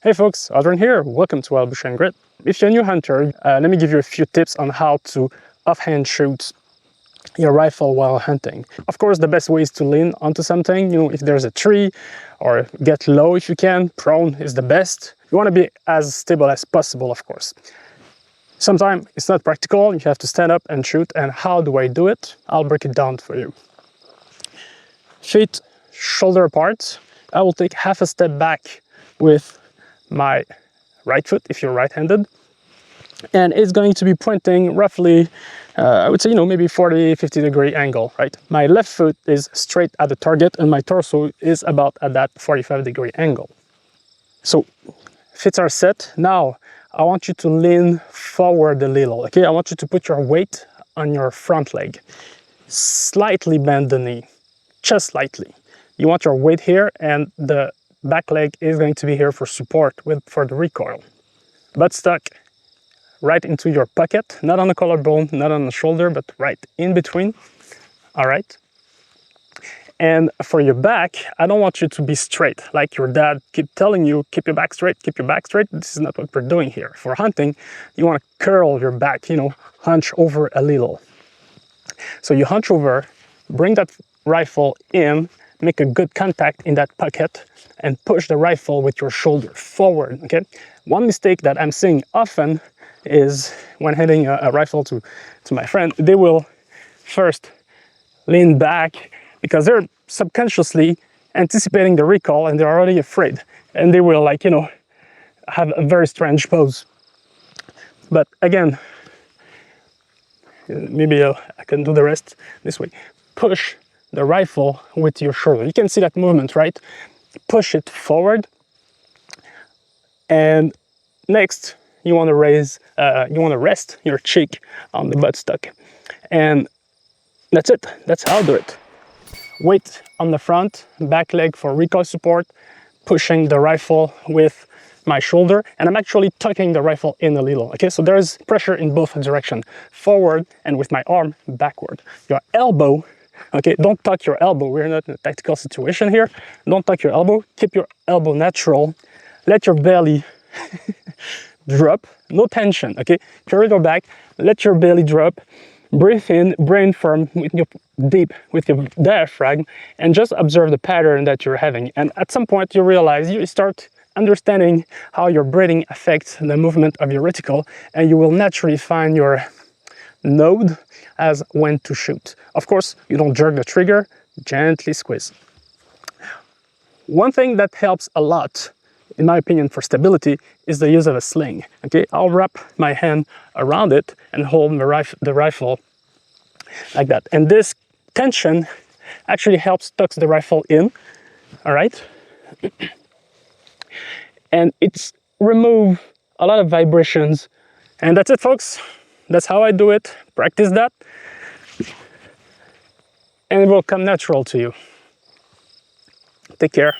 Hey folks, Adrian here. Welcome to Wild Bush and Grit. If you're a new hunter, let me give you a few tips on how to offhand shoot your rifle while hunting. Of course, the best way is to lean onto something. If there's a tree, or get low if you can. Prone is the best. You want to be as stable as possible, of course. Sometimes it's not practical. You have to stand up and shoot. And how do I do it? I'll break it down for you. Feet shoulder apart. I will take half a step back with my right foot if you're right-handed, and it's going to be pointing roughly I would say maybe 40-50 degree angle, right? My left foot is straight at the target and my torso is about at that 45 degree angle. So feet are set. Now I want you to lean forward a little. Okay, I want you to put your weight on your front leg, slightly bend the knee, just slightly. You want your weight here, and the back leg is going to be here for support for the recoil. Butt stuck right into your pocket, not on the collarbone, not on the shoulder, but right in between. All right. And for your back, I don't want you to be straight, like your dad keep telling you, keep your back straight, keep your back straight. This is not what we're doing here. For hunting, you want to curl your back, hunch over a little. So you hunch over, bring that rifle in, make a good contact in that pocket, and push the rifle with your shoulder forward, okay? One mistake that I'm seeing often is when handing a rifle to my friend, they will first lean back because they're subconsciously anticipating the recoil and they're already afraid. And they will have a very strange pose. But again, maybe I can do the rest this way. Push the rifle with your shoulder. You can see that movement, right? Push it forward. And next, you want to rest your cheek on the buttstock. And that's it. That's how I do it. Weight on the front, back leg for recoil support, pushing the rifle with my shoulder, and I'm actually tucking the rifle in a little, okay? So there's pressure in both directions, forward and with my arm backward. Your elbow, okay, don't tuck your elbow. We're not in a tactical situation here. Don't tuck your elbow. Keep your elbow natural. Let your belly drop. No tension, okay? Curl your back. Let your belly drop. Breathe in, brain firm, deep with your diaphragm, and just observe the pattern that you're having. And at some point, you realize, you start understanding how your breathing affects the movement of your reticle, and you will naturally find your node as when to shoot. Of course, you don't jerk the trigger, gently squeeze. One thing that helps a lot, in my opinion, for stability is the use of a sling. Okay, I'll wrap my hand around it and hold the rifle like that. And this tension actually helps tuck the rifle in, all right? And it's remove a lot of vibrations. And that's it, folks. That's how I do it. Practice that, and it will come natural to you. Take care.